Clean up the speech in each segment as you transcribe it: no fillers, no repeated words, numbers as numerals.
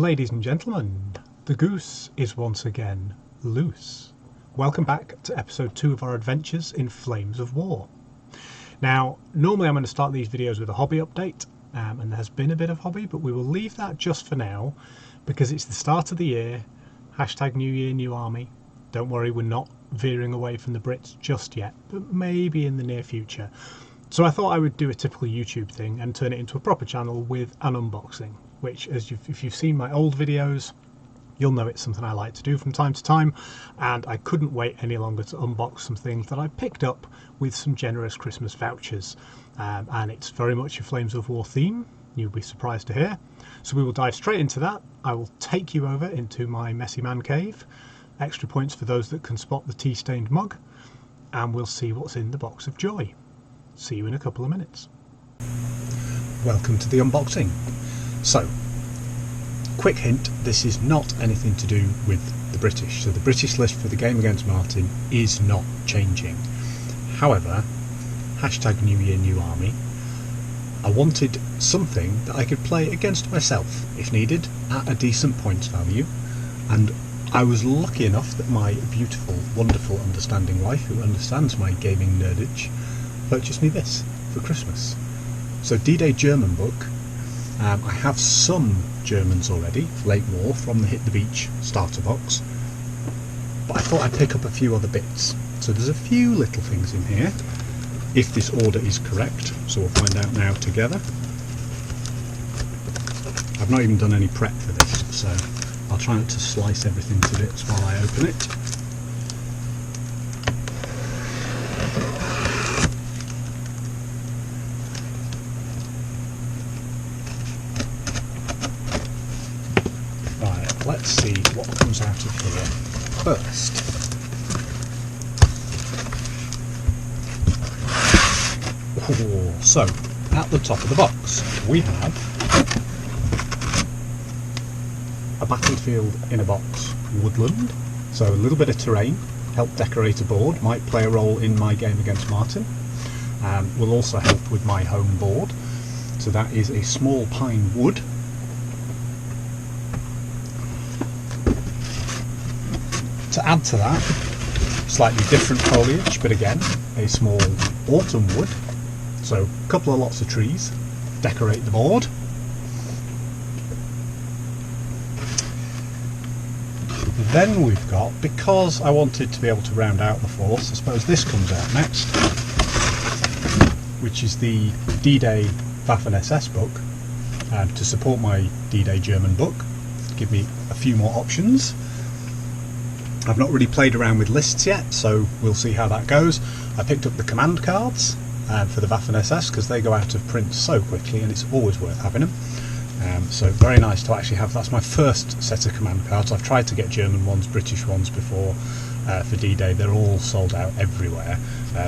Ladies and gentlemen, the goose is once again loose. Welcome back to episode 2 of our adventures in Flames of War. Now, normally I'm going to start these videos with a hobby update, and there has been a bit of hobby, but we will leave that just for now because it's the start of the year. Hashtag New Year, New Army. Don't worry, we're not veering away from the Brits just yet, but maybe in the near future. So I thought I would do a typical YouTube thing and turn it into a proper channel with an unboxing, which, if you've seen my old videos, you'll know it's something I like to do from time to time, and I couldn't wait any longer to unbox some things that I picked up with some generous Christmas vouchers. And it's very much a Flames of War theme, you'll be surprised to hear. So we will dive straight into that. I will take you over into my messy man cave, extra points for those that can spot the tea-stained mug, and we'll see what's in the box of joy. See you in a couple of minutes. Welcome to the unboxing. So, quick hint, this is not anything to do with the British. So the British list for the game against Martin is not changing. However, hashtag New Year, New Army, I wanted something that I could play against myself, if needed, at a decent points value. And I was lucky enough that my beautiful, wonderful, understanding wife, who understands my gaming nerdage, purchased me this for Christmas. So D-Day German book. I have some Germans already, late war, from the Hit the Beach starter box, but I thought I'd pick up a few other bits. So there's a few little things in here, if this order is correct, so we'll find out now together. I've not even done any prep for this, so I'll try not to slice everything to bits while I open it. Let's see what comes out of here first. Oh, so, at the top of the box, we have a battlefield in a box woodland. So a little bit of terrain, help decorate a board, might play a role in my game against Martin. Will also help with my home board. So that is a small pine wood. To add to that, slightly different foliage, but again, a small autumn wood. So a couple of lots of trees, decorate the board. Then we've got, because I wanted to be able to round out the force, I suppose this comes out next, which is the D-Day Waffen-SS book, to support my D-Day German book, give me a few more options. I've not really played around with lists yet, so we'll see how that goes. I picked up the command cards for the Waffen-SS because they go out of print so quickly and it's always worth having them. So very nice to actually have. That's my first set of command cards. I've tried to get German ones, British ones before for D-Day. They're all sold out everywhere,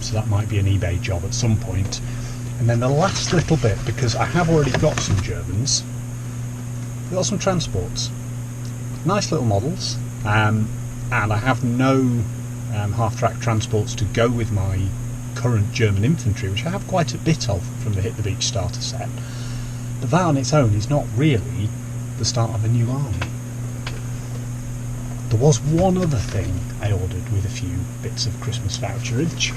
so that might be an eBay job at some point. And then the last little bit, because I have already got some Germans, I've got some transports. Nice little models. And I have no half-track transports to go with my current German infantry, which I have quite a bit of from the Hit the Beach starter set. But that on its own is not really the start of a new army. There was one other thing I ordered with a few bits of Christmas voucherage.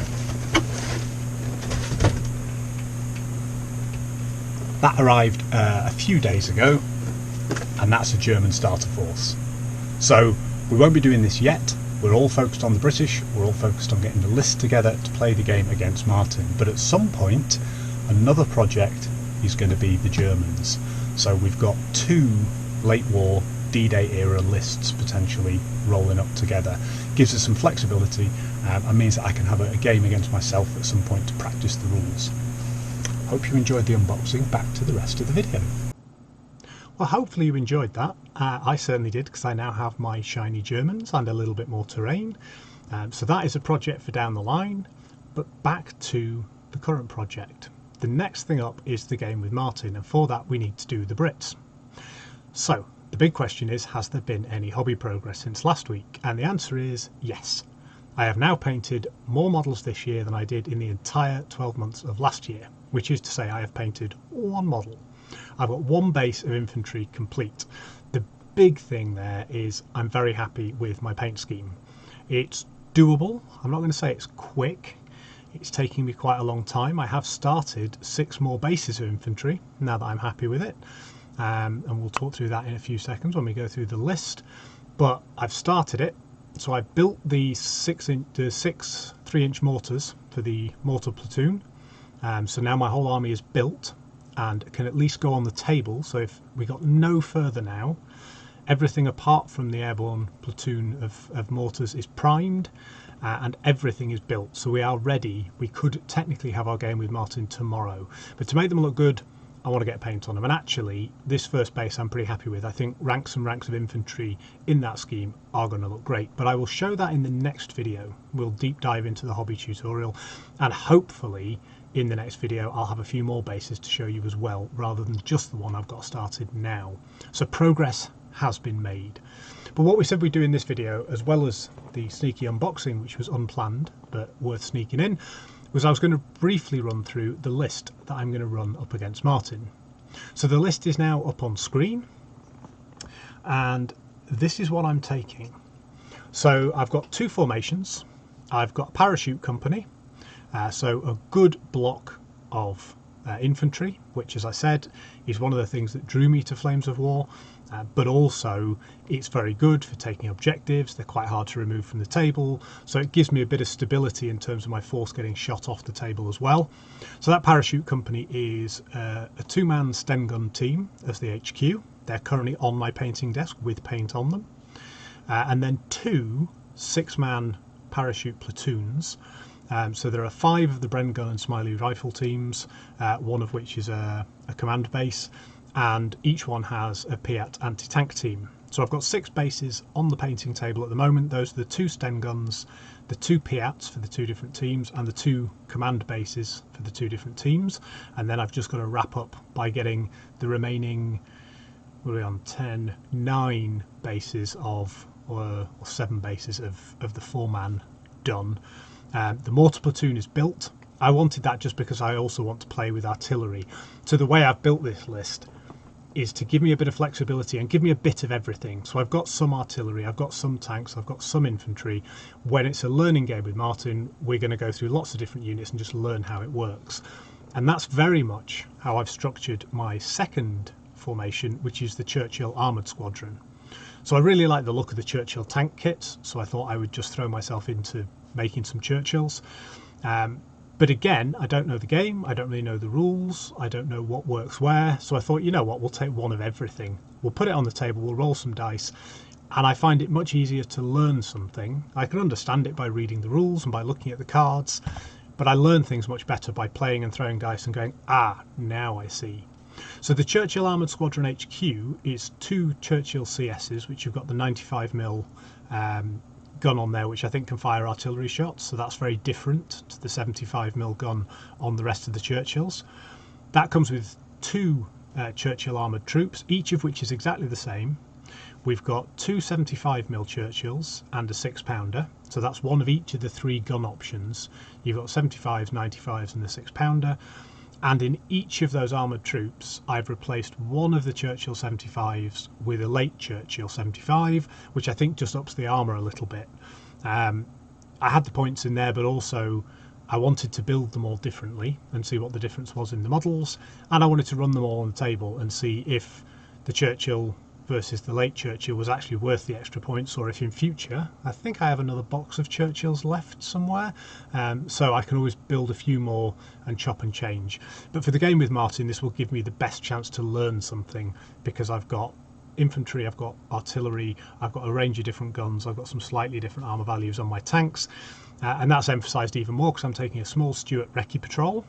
That arrived a few days ago, and that's a German starter force. So we won't be doing this yet. We're all focused on the British, we're all focused on getting the list together to play the game against Martin. But at some point, another project is going to be the Germans. So we've got 2 late war D-Day era lists potentially rolling up together. Gives us some flexibility and means that I can have a game against myself at some point to practice the rules. Hope you enjoyed the unboxing. Back to the rest of the video. Well, hopefully you enjoyed that. I certainly did, because I now have my shiny Germans and a little bit more terrain. So that is a project for down the line. But back to the current project. The next thing up is the game with Martin, and for that we need to do the Brits. So the big question is, has there been any hobby progress since last week? And the answer is yes. I have now painted more models this year than I did in the entire 12 months of last year, which is to say I have painted one model. I've got one base of infantry complete. The big thing there is I'm very happy with my paint scheme. It's doable. I'm not going to say it's quick. It's taking me quite a long time. I have started 6 more bases of infantry now that I'm happy with it. And we'll talk through that in a few seconds when we go through the list. But I've started it. So I built the 6 3-inch mortars for the mortar platoon. So now my whole army is built and can at least go on the table. So if we got no further now, everything apart from the airborne platoon of mortars is primed, and everything is built. So we are ready. We could technically have our game with Martin tomorrow. But to make them look good, I want to get paint on them. And actually, this first base I'm pretty happy with. I think ranks and ranks of infantry in that scheme are going to look great. But I will show that in the next video. We'll deep dive into the hobby tutorial. And hopefully, in the next video, I'll have a few more bases to show you as well, rather than just the one I've got started now. So progress has been made. But what we said we'd do in this video, as well as the sneaky unboxing, which was unplanned but worth sneaking in, was I was going to briefly run through the list that I'm going to run up against Martin. So the list is now up on screen, and this is what I'm taking. So I've got 2 formations. I've got a parachute company, so a good block of infantry, which, as I said, is one of the things that drew me to Flames of War. But also it's very good for taking objectives. They're quite hard to remove from the table, so it gives me a bit of stability in terms of my force getting shot off the table as well. So that parachute company is a 2-man Sten gun team as the HQ. They're currently on my painting desk with paint on them, and then 2 6-man parachute platoons. So there are 5 of the Bren gun and Smiley rifle teams, one of which is a command base, and each one has a Piat anti-tank team. So I've got 6 bases on the painting table at the moment. Those are the 2 Sten guns, the 2 Piats for the 2 different teams, and the 2 command bases for the 2 different teams. And then I've just got to wrap up by getting the remaining, what are we on, 10, 9 bases of, or 7 bases of the 4-man done. The mortar platoon is built. I wanted that just because I also want to play with artillery. So the way I've built this list is to give me a bit of flexibility and give me a bit of everything. So I've got some artillery, I've got some tanks, I've got some infantry. When it's a learning game with Martin, we're going to go through lots of different units and just learn how it works. And that's very much how I've structured my second formation, which is the Churchill Armoured Squadron. So I really like the look of the Churchill tank kits, so I thought I would just throw myself into making some Churchills. But again, I don't know the game, I don't really know the rules, I don't know what works where, so I thought, you know what, we'll take one of everything. We'll put it on the table, we'll roll some dice, and I find it much easier to learn something. I can understand it by reading the rules and by looking at the cards, but I learn things much better by playing and throwing dice and going, ah, now I see. So the Churchill Armoured Squadron HQ is 2 Churchill CSs, which have got the 95mm gun on there, which I think can fire artillery shots, so that's very different to the 75mm gun on the rest of the Churchills. That comes with 2 Churchill armoured troops, each of which is exactly the same. We've got 2 75mm Churchills and a 6-pounder, so that's one of each of the 3 gun options. You've got 75s, 95s and the 6-pounder. And in each of those armoured troops, I've replaced one of the Churchill 75s with a late Churchill 75, which I think just ups the armour a little bit. I had the points in there, but also I wanted to build them all differently and see what the difference was in the models. And I wanted to run them all on the table and see if the Churchill versus the late Churchill was actually worth the extra points, or if in future, I think I have another box of Churchills left somewhere, so I can always build a few more and chop and change. But for the game with Martin, this will give me the best chance to learn something, because I've got infantry, I've got artillery, I've got a range of different guns, I've got some slightly different armour values on my tanks, and that's emphasised even more because I'm taking a small Stuart Recce Patrol.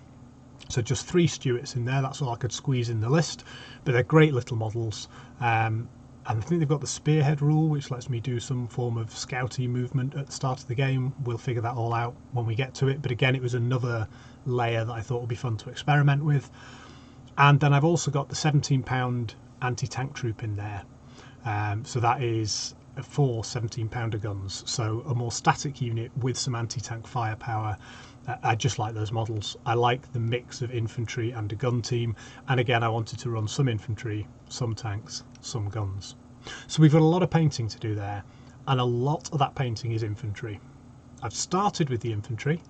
So just 3 Stuarts in there, that's all I could squeeze in the list, but they're great little models. And I think they've got the spearhead rule, which lets me do some form of scouty movement at the start of the game. We'll figure that all out when we get to it, but again, it was another layer that I thought would be fun to experiment with. And then I've also got the 17-pound anti-tank troop in there. So that is 4 17-pounder guns, so a more static unit with some anti-tank firepower. I just like those models. I like the mix of infantry and a gun team, and again I wanted to run some infantry, some tanks, some guns. So we've got a lot of painting to do there, and a lot of that painting is infantry. I've started with the infantry,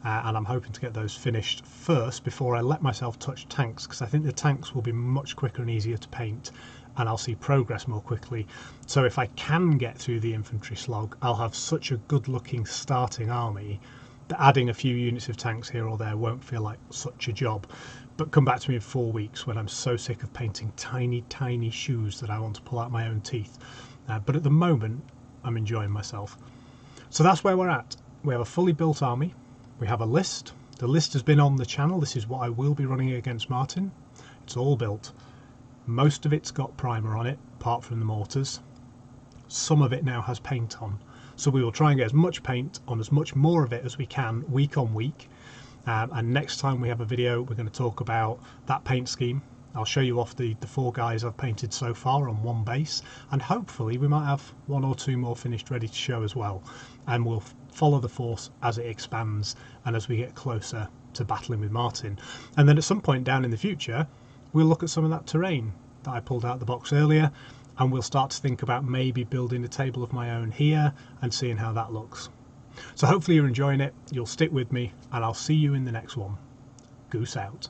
and I'm hoping to get those finished first before I let myself touch tanks, because I think the tanks will be much quicker and easier to paint, and I'll see progress more quickly. So if I can get through the infantry slog, I'll have such a good looking starting army that adding a few units of tanks here or there won't feel like such a job. But come back to me in 4 weeks when I'm so sick of painting tiny shoes that I want to pull out my own teeth. But at the moment, I'm enjoying myself. So that's where we're at. We have a fully built army. We have a list. The list has been on the channel. This is what I will be running against Martin. It's all built. Most of it's got primer on it, apart from the mortars. Some of it now has paint on. So we will try and get as much paint on as much more of it as we can, week on week. And next time we have a video, we're going to talk about that paint scheme. I'll show you off the 4 guys I've painted so far on one base, and hopefully we might have 1 or 2 more finished ready to show as well. And we'll follow the force as it expands and as we get closer to battling with Martin. And then at some point down in the future, we'll look at some of that terrain that I pulled out of the box earlier, and we'll start to think about maybe building a table of my own here and seeing how that looks. So hopefully you're enjoying it, you'll stick with me, and I'll see you in the next one. Goose out.